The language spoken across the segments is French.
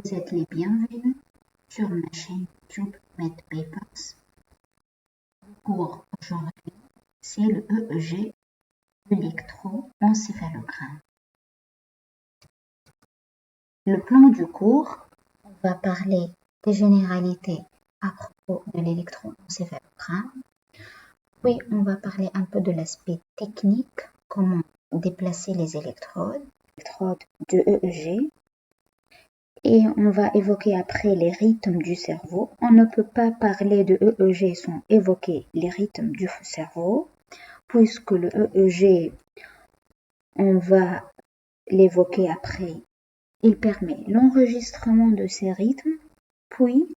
Vous êtes les bienvenus sur ma chaîne YouTube MedPapers. Le cours aujourd'hui, c'est le EEG, l'électroencéphalogramme. Le plan du cours, on va parler des généralités à propos de l'électroencéphalogramme. Puis, on va parler un peu de l'aspect technique, comment déplacer les électrodes de EEG. Et on va évoquer après les rythmes du cerveau. On ne peut pas parler de EEG sans évoquer les rythmes du cerveau, puisque le EEG, on va l'évoquer après. Il permet l'enregistrement de ces rythmes, puis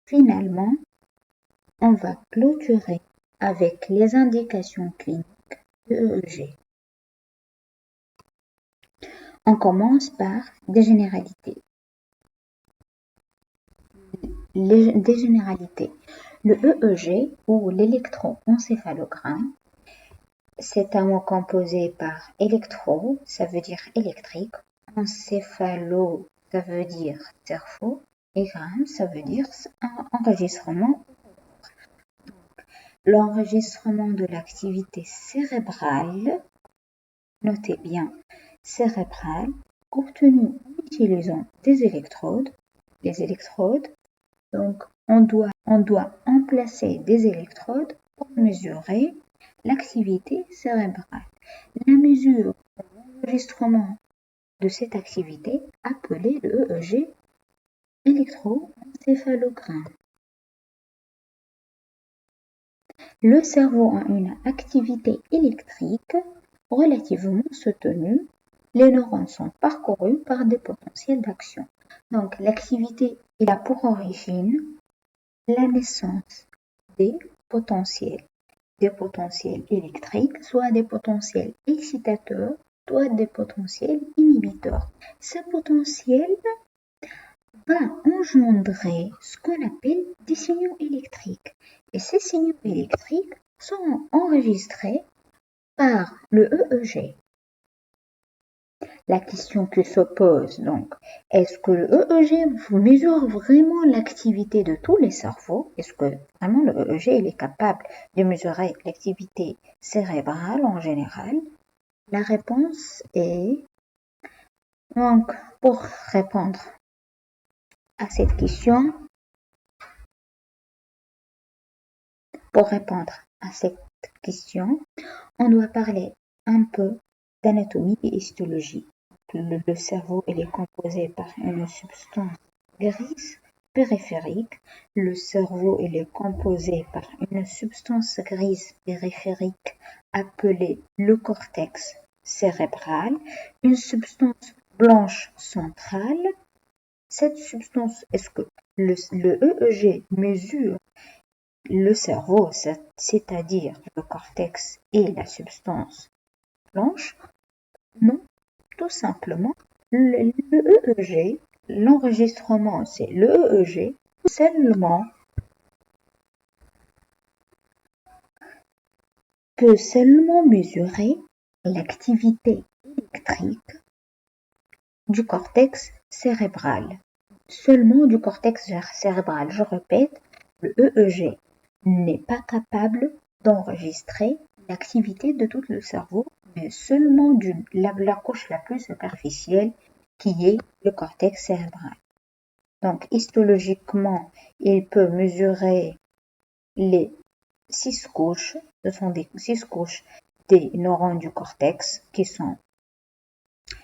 finalement, on va clôturer avec les indications cliniques de EEG. On commence par des généralités. Des généralités. Le EEG ou l'électroencéphalogramme, c'est un mot composé par électro, ça veut dire électrique, encéphalo, ça veut dire cerveau, et gramme, ça veut dire enregistrement. L'enregistrement de l'activité cérébrale, notez bien, cérébrale, obtenu en utilisant des électrodes. Les électrodes, donc on doit emplacer des électrodes pour mesurer l'activité cérébrale. La mesure de l'enregistrement de cette activité appelée le EEG, électroencéphalogramme. Le cerveau a une activité électrique relativement soutenue. Les neurones sont parcourus par des potentiels d'action. Donc, l'activité a pour origine la naissance des potentiels électriques, soit des potentiels excitateurs, soit des potentiels inhibiteurs. Ces potentiels vont engendrer ce qu'on appelle des signaux électriques. Et ces signaux électriques sont enregistrés par le EEG. La question qui se pose donc, est-ce que le EEG mesure vraiment l'activité de tous les cerveaux? Est-ce que vraiment le EEG il est capable de mesurer l'activité cérébrale en général? La réponse est, donc pour répondre à cette question, on doit parler un peu d'anatomie et histologie. Le cerveau il est composé par une substance grise périphérique. Le cerveau il est composé par une substance grise périphérique appelée le cortex cérébral, une substance blanche centrale. Cette substance, est-ce que le EEG mesure le cerveau, c'est-à-dire le cortex et la substance blanche? Non, tout simplement, le EEG, l'enregistrement, c'est le EEG, peut seulement mesurer l'activité électrique du cortex cérébral. Seulement du cortex cérébral. Je répète, le EEG n'est pas capable d'enregistrer l'activité de tout le cerveau, mais seulement la couche la plus superficielle qui est le cortex cérébral. Donc, histologiquement, il peut mesurer les 6 couches, ce sont des 6 couches des neurones du cortex qui sont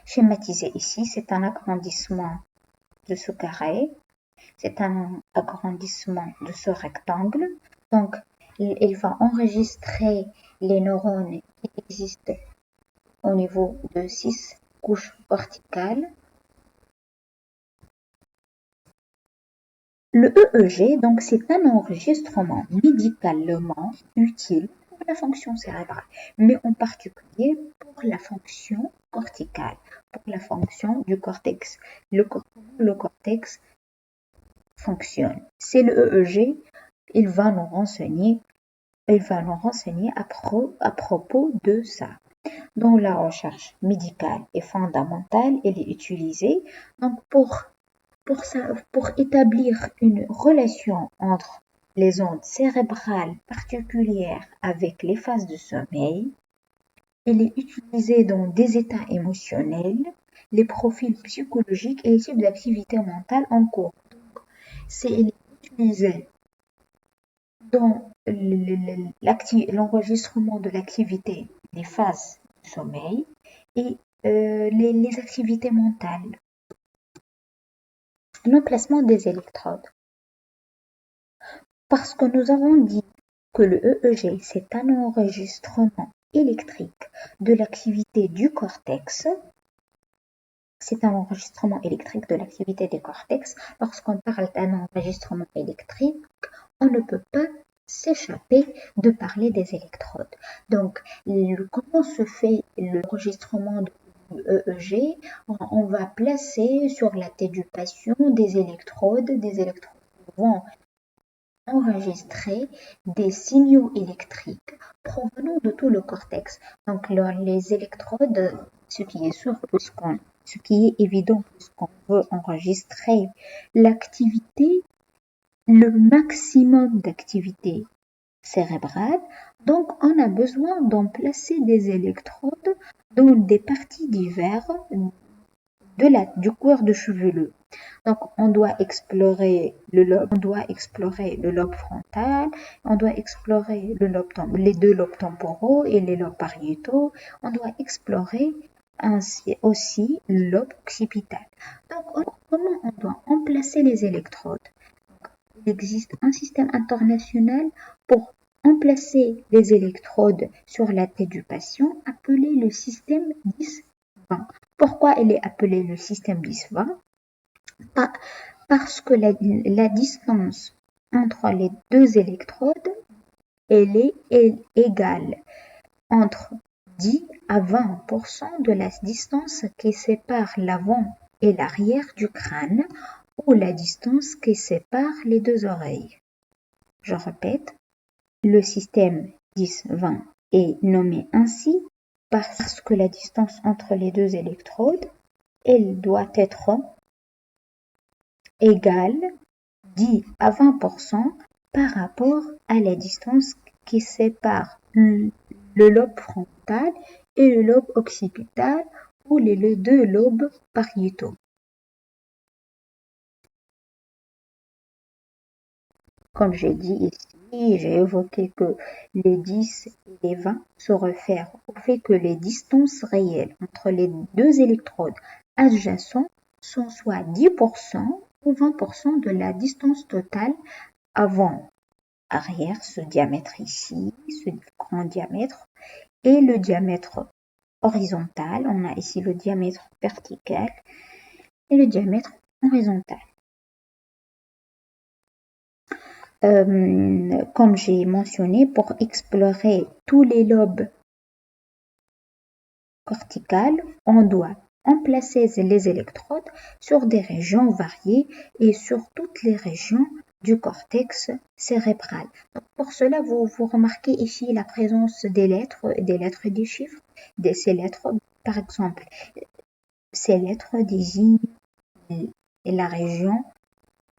schématisées ici. C'est un agrandissement de ce carré, c'est un agrandissement de ce rectangle. Donc, il va enregistrer les neurones qui existent au niveau de 6 couches corticales. Le EEG, donc, c'est un enregistrement médicalement utile pour la fonction cérébrale, mais en particulier pour la fonction corticale, pour la fonction du cortex. Le cortex fonctionne. C'est le EEG, il va nous renseigner à propos de ça. Dans la recherche médicale et fondamentale, elle est utilisée donc pour pour établir une relation entre les ondes cérébrales particulières avec les phases de sommeil, il est utilisé dans des états émotionnels, les profils psychologiques et les types d'activité mentale en cours. Il est utilisé dans l'enregistrement de l'activité des phases de sommeil et les activités mentales. L'emplacement des électrodes. Parce que nous avons dit que le EEG, c'est un enregistrement électrique de l'activité du cortex. C'est un enregistrement électrique de l'activité des cortex. Lorsqu'on parle d'un enregistrement électrique, on ne peut pas s'échapper de parler des électrodes. Donc, comment se fait l'enregistrement de EEG? On va placer sur la tête du patient des électrodes vont enregistrer des signaux électriques provenant de tout le cortex. Donc, les électrodes, ce qui est évident puisqu'on veut enregistrer l'activité, le maximum d'activité cérébrale, donc on a besoin d'en placer des électrodes dans des parties diverses du cuir de chevelu. Donc on doit explorer le lobe frontal, on doit explorer les deux lobes temporaux et les lobes pariétaux, on doit explorer aussi le lobe occipital. Donc comment on doit emplacer les électrodes? Il existe un système international pour emplacer les électrodes sur la tête du patient, appelé le système 10-20. Pourquoi il est appelé le système 10-20? Parce que la distance entre les deux électrodes, elle est égale entre 10 à 20% de la distance qui sépare l'avant et l'arrière du crâne, ou la distance qui sépare les deux oreilles. Je répète, le système 10-20 est nommé ainsi parce que la distance entre les deux électrodes, elle doit être égale 10 à 20% par rapport à la distance qui sépare le lobe frontal et le lobe occipital ou les deux lobes pariétaux. Comme j'ai dit ici, j'ai évoqué que les 10 et les 20 se réfèrent au fait que les distances réelles entre les deux électrodes adjacentes sont soit 10% ou 20% de la distance totale avant-arrière, ce diamètre ici, ce grand diamètre, et le diamètre horizontal. On a ici le diamètre vertical et le diamètre horizontal. Comme j'ai mentionné, pour explorer tous les lobes corticales, on doit emplacer les électrodes sur des régions variées et sur toutes les régions du cortex cérébral. Donc pour cela, vous remarquez ici la présence des lettres et des chiffres. Ces lettres, par exemple, ces lettres désignent la région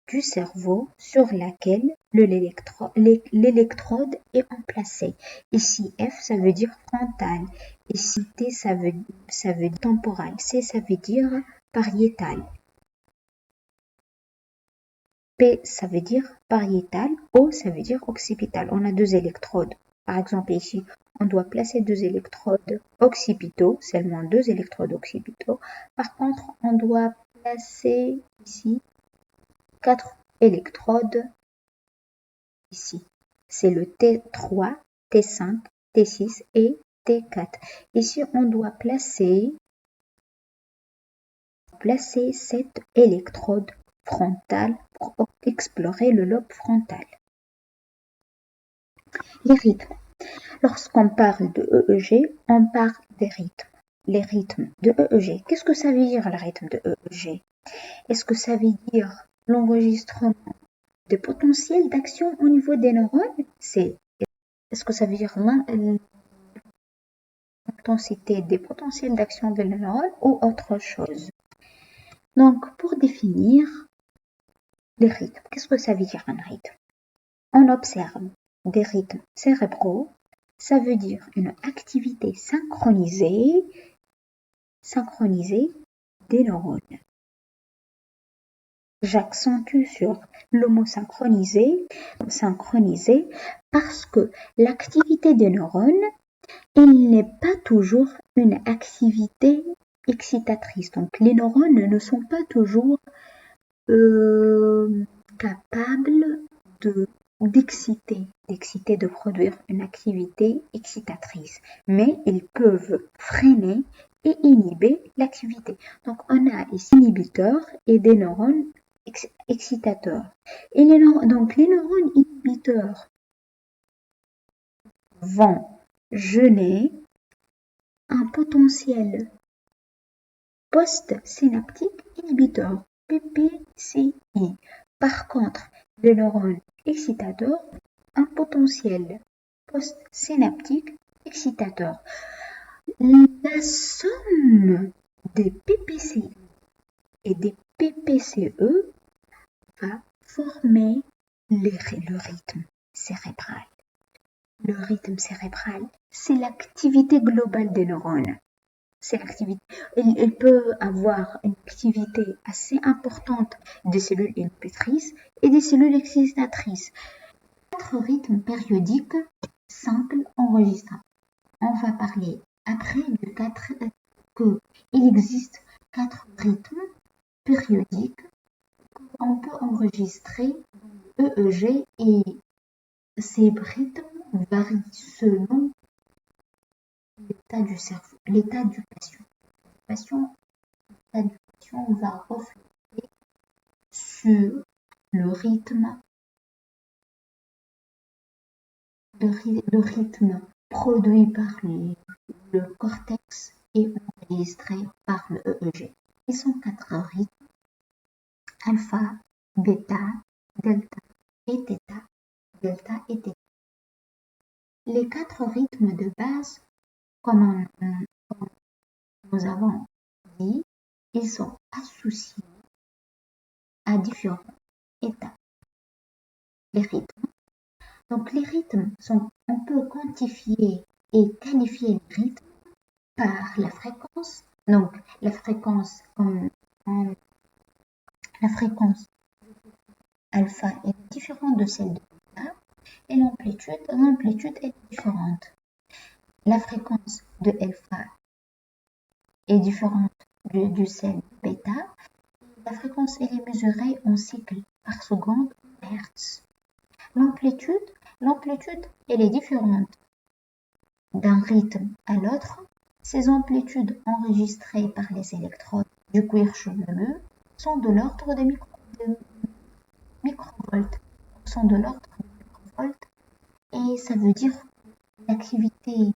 du cerveau sur laquelle l'électrode est emplacée. Ici F, ça veut dire frontal. Ici T, ça veut dire temporal. C, ça veut dire pariétal. P, ça veut dire pariétal. O, ça veut dire occipital. On a deux électrodes. Par exemple, ici, on doit placer deux électrodes occipitaux, seulement deux électrodes occipitaux. Par contre, on doit placer ici 4 électrodes ici. C'est le T3, T5, T6 et T4. Ici, on doit placer 7 électrodes frontales pour explorer le lobe frontal. Les rythmes. Lorsqu'on parle de EEG, on parle des rythmes. Les rythmes de EEG. Qu'est-ce que ça veut dire le rythme de EEG? Est-ce que ça veut dire l'enregistrement des potentiels d'action au niveau des neurones? Est-ce que ça veut dire l'intensité des potentiels d'action des neurones ou autre chose? Donc, pour définir, les rythmes. Qu'est-ce que ça veut dire un rythme? On observe des rythmes cérébraux. Ça veut dire une activité synchronisée des neurones. J'accentue sur le mot synchronisé parce que l'activité des neurones, il n'est pas toujours une activité excitatrice. Donc les neurones ne sont pas toujours capables d'exciter, de produire une activité excitatrice. Mais ils peuvent freiner et inhiber l'activité. Donc on a ici inhibiteurs et des neurones excitateurs. Et donc les neurones inhibiteurs vont gêner un potentiel post-synaptique inhibiteur, PPCI. Par contre, les neurones excitateurs, un potentiel post-synaptique excitateur. La somme des PPCI et des PPCE va former le rythme cérébral. Le rythme cérébral, c'est l'activité globale des neurones. C'est l'activité. Il peut avoir une activité assez importante des cellules inhibitrices et des cellules excitatrices. 4 rythmes périodiques simples enregistrables. On va parler après du 4 qu'il existe 4 rythmes périodiques qu'on peut enregistrer EEG et ces rythmes varient selon l'état du cerveau, l'état du patient. L'état du patient va refléter sur le rythme produit par le cortex et enregistré par le EEG. Ils sont 4 rythmes: alpha, bêta, delta et theta. Delta et theta. Les 4 rythmes de base, comme nous avons dit, ils sont associés à différents états. Les rythmes. Donc les rythmes on peut quantifier et qualifier les rythmes par la fréquence. Donc la fréquence alpha est différente de celle de bêta et l'amplitude est différente. La fréquence de alpha est différente du celle bêta. La fréquence elle est mesurée en cycles par seconde Hertz. L'amplitude elle est différente d'un rythme à l'autre. Ces amplitudes enregistrées par les électrodes du cuir chevelu sont de l'ordre de microvolts. Et ça veut dire que l'activité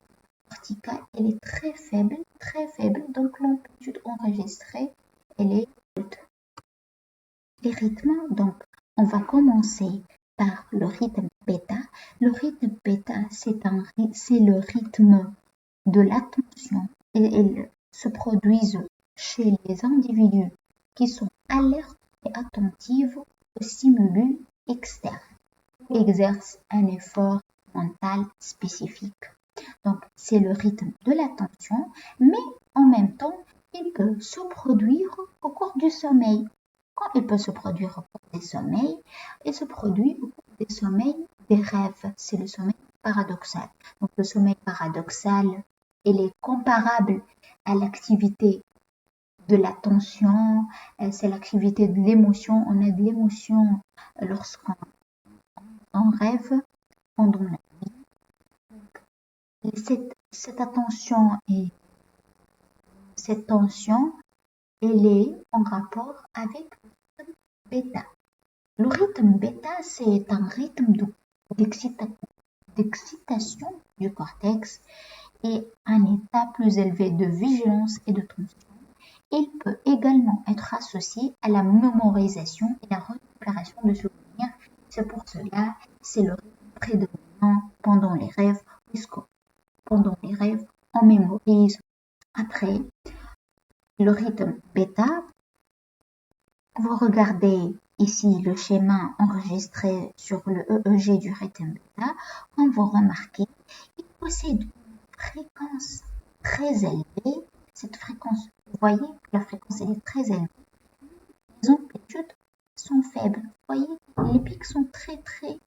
corticale elle est très faible, donc l'amplitude enregistrée elle est haute. Les rythmes, donc on va commencer par le rythme bêta. Le rythme bêta, c'est le rythme de l'attention et ils se produisent chez les individus qui sont alertes et attentives aux stimuli externes, exercent un effort mental spécifique. Donc c'est le rythme de l'attention, mais en même temps, il peut se produire au cours du sommeil. Quand il peut se produire au cours des sommeils, il se produit au cours des sommeils des rêves. C'est le sommeil paradoxal. Donc le sommeil paradoxal, il est comparable à l'activité de l'attention, c'est l'activité de l'émotion. On a de l'émotion lorsqu'on rêve pendant la nuit. Cette attention et cette tension, elle est en rapport avec le rythme bêta. Le rythme bêta, c'est un rythme d'excitation du cortex et un état plus élevé de vigilance et de tension. Il peut également être associé à la mémorisation et la récupération de souvenirs. C'est pour cela, c'est le rythme prédominant pendant les rêves, puisque pendant les rêves, on mémorise. Après, le rythme bêta, vous regardez ici le schéma enregistré sur le EEG du rythme bêta, comme vous remarquez, il possède une fréquence très élevée. Cette fréquence, vous voyez, la fréquence elle est très élevée. Les amplitudes sont faibles. Vous voyez, les pics sont très petites.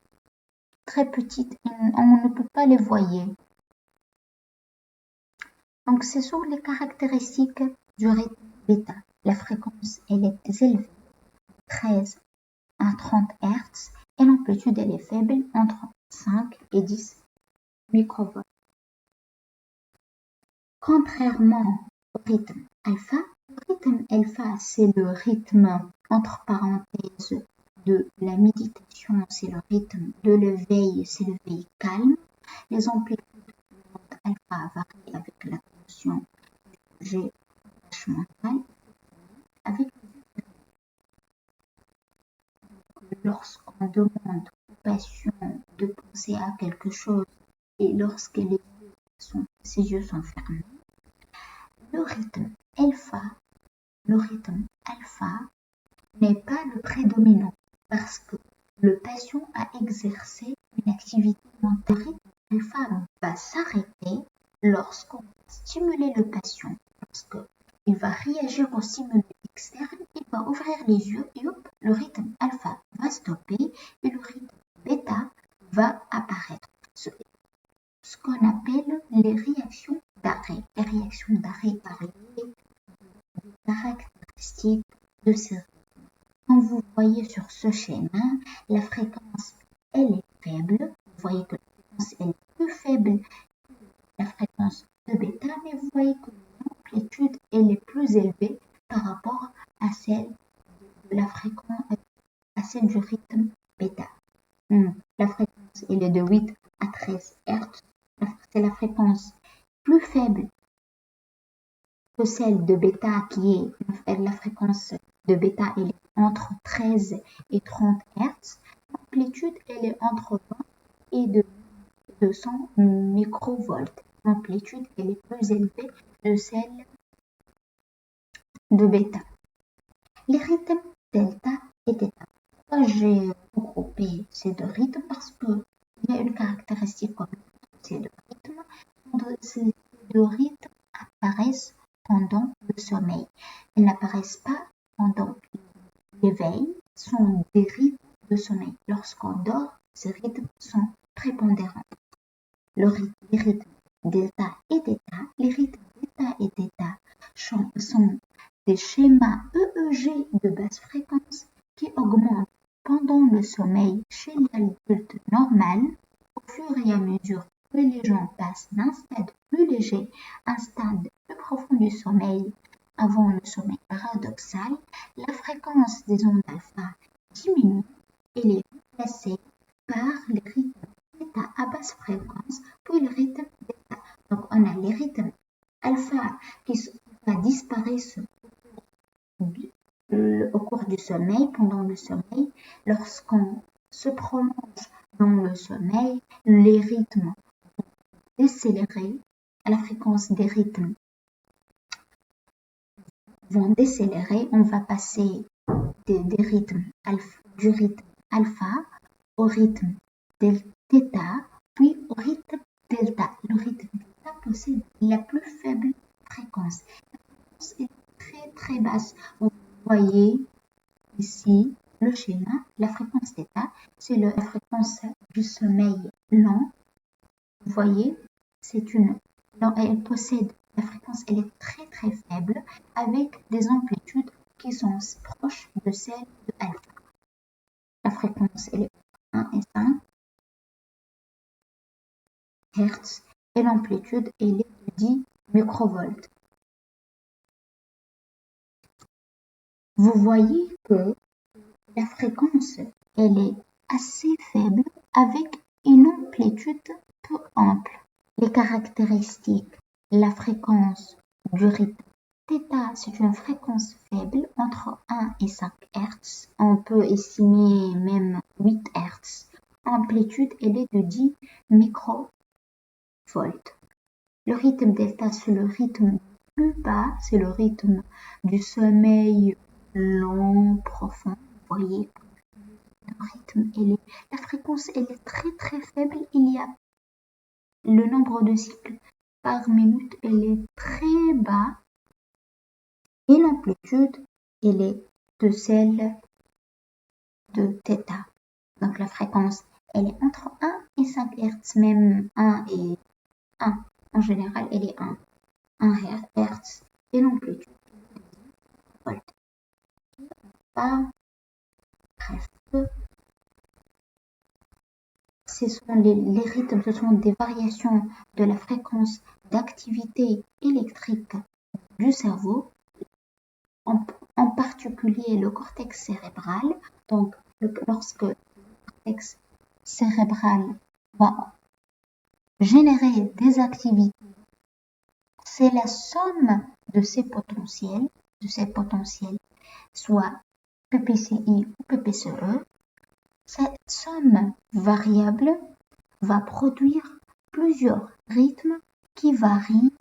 On ne peut pas les voir. Donc, ce sont les caractéristiques du rythme bêta. La fréquence elle est élevée, 13 à 30 Hz, et l'amplitude elle est faible, entre 5 et 10 microvolts. Contrairement au rythme alpha, le rythme alpha c'est le rythme entre parenthèses de la méditation, c'est le rythme de l'éveil, c'est l'éveil calme. Les amplitudes de alpha varient avec la tension G mentale. Avec lorsqu'on demande aux patients de penser à quelque chose et lorsque ses yeux sont fermés, le rythme alpha n'est pas le prédominant parce que le patient a exercé une activité mentale. Le rythme alpha va s'arrêter lorsqu'on va stimuler le patient, lorsqu'il va réagir au stimulus externe, il va ouvrir les yeux et hop, le rythme alpha va stopper et le rythme bêta va apparaître. Ce qu'on appelle les réactions d'arrêt. Les réactions d'arrêt variées des caractéristiques de ces rythmes. Quand vous voyez sur ce schéma, la fréquence elle est faible. Vous voyez que la fréquence elle est plus faible que la fréquence de bêta, mais vous voyez que l'amplitude elle est plus élevée par rapport à celle de la fréquence, à celle du rythme bêta. La fréquence elle est de 8 à 13 Hz. C'est la fréquence plus faible que celle de bêta qui est la fréquence de bêta elle est entre 13 et 30 Hz. L'amplitude elle est entre 20 et 200 microvolts. L'amplitude elle est plus élevée que celle de bêta. Les rythmes delta et theta. Pourquoi j'ai regroupé ces deux rythmes? Parce qu'il y a une caractéristique commune de ces deux rythmes. Ces deux rythmes apparaissent pendant le sommeil. Ils n'apparaissent pas pendant l'éveil, sont des rythmes de sommeil. Lorsqu'on dort, ces rythmes sont prépondérants. Les rythmes delta et theta, les rythmes delta et theta sont des schémas EEG de basse fréquence qui augmentent pendant le sommeil chez l'adulte normal au fur et à mesure que les gens passent d'un stade plus léger à un stade plus profond du sommeil. Avant le sommeil paradoxal, la fréquence des ondes alpha diminue et est remplacée par les rythmes bêta à basse fréquence, puis le rythme bêta. Donc on a les rythmes alpha qui disparaissent au cours du sommeil, pendant le sommeil. Lorsqu'on se prolonge dans le sommeil, les rythmes vont décélérer, à la fréquence des rythmes vont décélérer, on va passer du rythme alpha au rythme theta, puis au rythme delta. Le rythme delta possède la plus faible fréquence. La fréquence est très basse. Vous voyez ici le schéma. La fréquence theta, c'est la fréquence du sommeil lent. Vous voyez, elle possède la fréquence, elle est très faible avec des amplitudes qui sont proches de celles de alpha. La fréquence elle est 1 et 5 Hz et l'amplitude elle est de 10 microvolts. Vous voyez que la fréquence elle est assez faible avec une amplitude peu ample. Les caractéristiques, la fréquence du rythme theta, c'est une fréquence faible entre 1 et 5 Hz. On peut estimer même 8 Hz. Amplitude elle est de 10 microvolts. Le rythme delta, c'est le rythme plus bas, c'est le rythme du sommeil lent, profond. Vous voyez rythme, la fréquence, elle est très très faible. Il y a le nombre de cycles par minute, elle est très bas. Et l'amplitude, elle est de celle de θ. Donc la fréquence, elle est entre 1 et 5 Hz, même 1 et 1. En général, elle est 1 Hz. Et l'amplitude, voilà. Bref, ce sont les rythmes, ce sont des variations de la fréquence d'activité électrique du cerveau, en particulier le cortex cérébral. Donc, lorsque le cortex cérébral va générer des activités, c'est la somme de ces potentiels, soit PPCI ou PPCE. Cette somme variable va produire plusieurs rythmes qui varient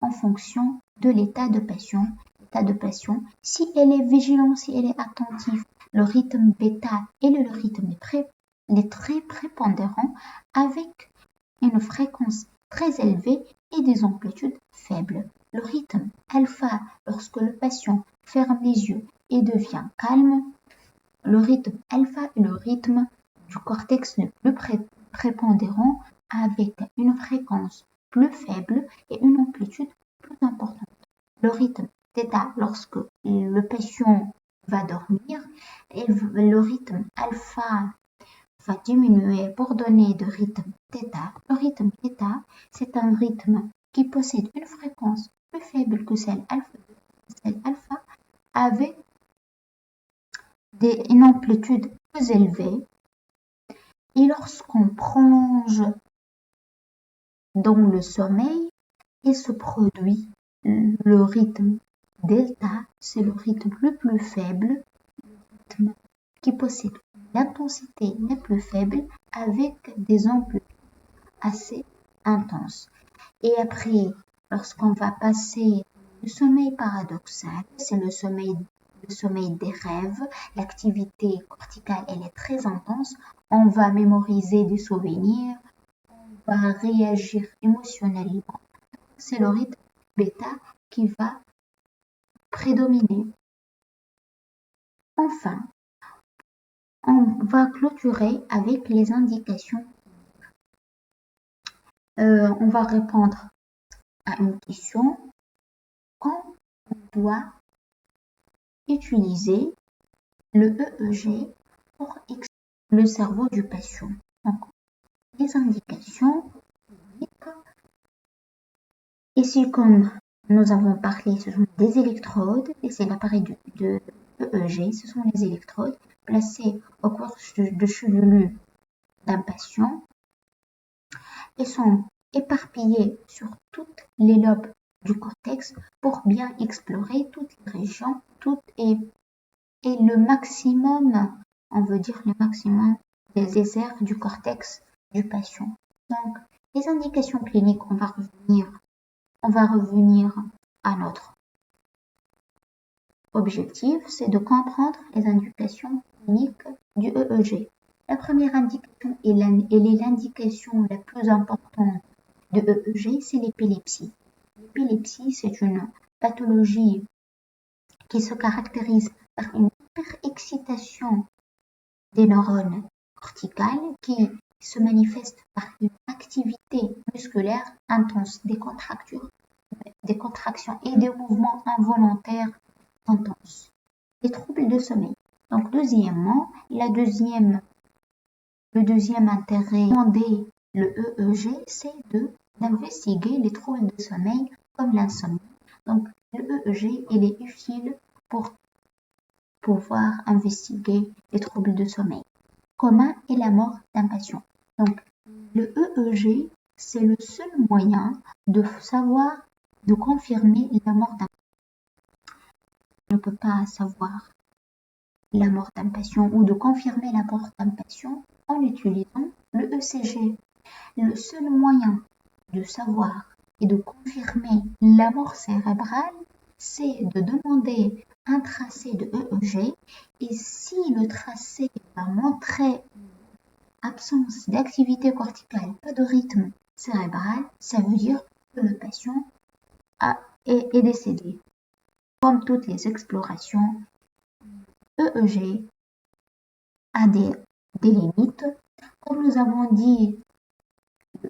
en fonction de l'état de passion. Si elle est vigilante, si elle est attentive, le rythme bêta et le rythme est très prépondérant avec une fréquence très élevée et des amplitudes faibles. Le rythme alpha, lorsque le patient ferme les yeux et devient calme, le rythme alpha est le rythme du cortex le plus prépondérant avec une fréquence plus faible et une amplitude plus importante. Le rythme θ, lorsque le patient va dormir, et le rythme alpha va diminuer pour donner de rythme θ. Le rythme θ, c'est un rythme qui possède une fréquence plus faible que celle alpha avec une amplitude plus élevée. Et lorsqu'on prolonge dans le sommeil, il se produit le rythme delta, c'est le rythme le plus faible, le rythme qui possède l'intensité la plus faible avec des amplitudes assez intenses. Et après, lorsqu'on va passer le sommeil paradoxal, c'est le sommeil des rêves, l'activité corticale elle est très intense, on va mémoriser des souvenirs, on va réagir émotionnellement. C'est le rythme bêta qui va prédominer. Enfin, on va clôturer avec les indications. On va répondre à une question. Quand on doit utiliser le EEG pour expliquer le cerveau du patient? Donc, les indications. Ici, comme nous avons parlé, ce sont des électrodes et c'est l'appareil de EEG. Ce sont les électrodes placées au cours de chevelu d'un patient. Elles sont éparpillées sur toutes les lobes du cortex pour bien explorer toutes les régions, et le maximum, on veut dire le maximum des aires du cortex du patient. Donc, les indications cliniques, on va revenir à notre objectif, c'est de comprendre les indications cliniques du EEG. La première indication, et l'indication la plus importante de EEG, c'est l'épilepsie. L'épilepsie, c'est une pathologie qui se caractérise par une hyperexcitation des neurones corticales qui se manifeste par une activité musculaire intense, des contractions et des mouvements involontaires intenses. Les troubles de sommeil. Donc, deuxièmement, le deuxième intérêt de demander le EEG, c'est d'investiguer les troubles de sommeil comme l'insomnie. Donc, le EEG, il est utile pour pouvoir investiguer les troubles de sommeil. Comment est la mort d'un patient? Donc, le EEG, c'est le seul moyen de savoir, de confirmer la mort d'un patient. On ne peut pas savoir la mort d'un patient ou de confirmer la mort d'un patient en utilisant le ECG. Le seul moyen de savoir et de confirmer la mort cérébrale, c'est de demander un tracé de EEG Et si le tracé va montrer absence d'activité corticale, pas de rythme cérébral, ça veut dire que le patient est décédé. Comme toutes les explorations, EEG a des limites. Comme nous avons dit,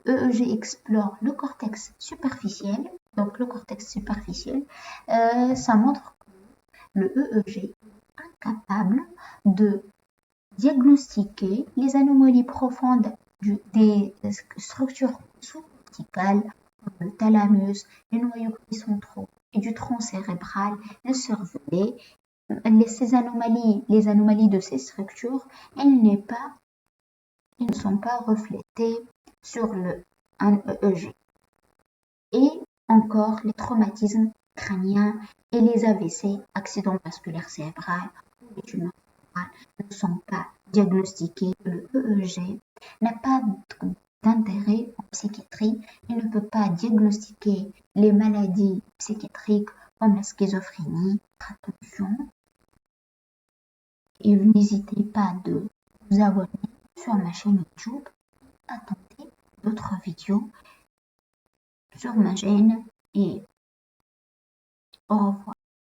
le EEG explore le cortex superficiel. Donc le cortex superficiel, ça montre que le EEG est incapable de diagnostiquer les anomalies profondes des structures sous-corticales comme le thalamus, les noyaux centraux et du tronc cérébral, le cervelet. Ces anomalies, les anomalies de ces structures, elles ne sont pas reflétées sur un EEG. Et encore les traumatismes crâniens et les AVC, accidents vasculaires cérébrales ou les tumeurs cérébrales, ne sont pas diagnostiqués. Le EEG n'a pas d'intérêt en psychiatrie. Il ne peut pas diagnostiquer les maladies psychiatriques comme la schizophrénie. Attention. Et n'hésitez pas de vous abonner sur ma chaîne YouTube. Attendez d'autres vidéos sur ma chaîne et au revoir.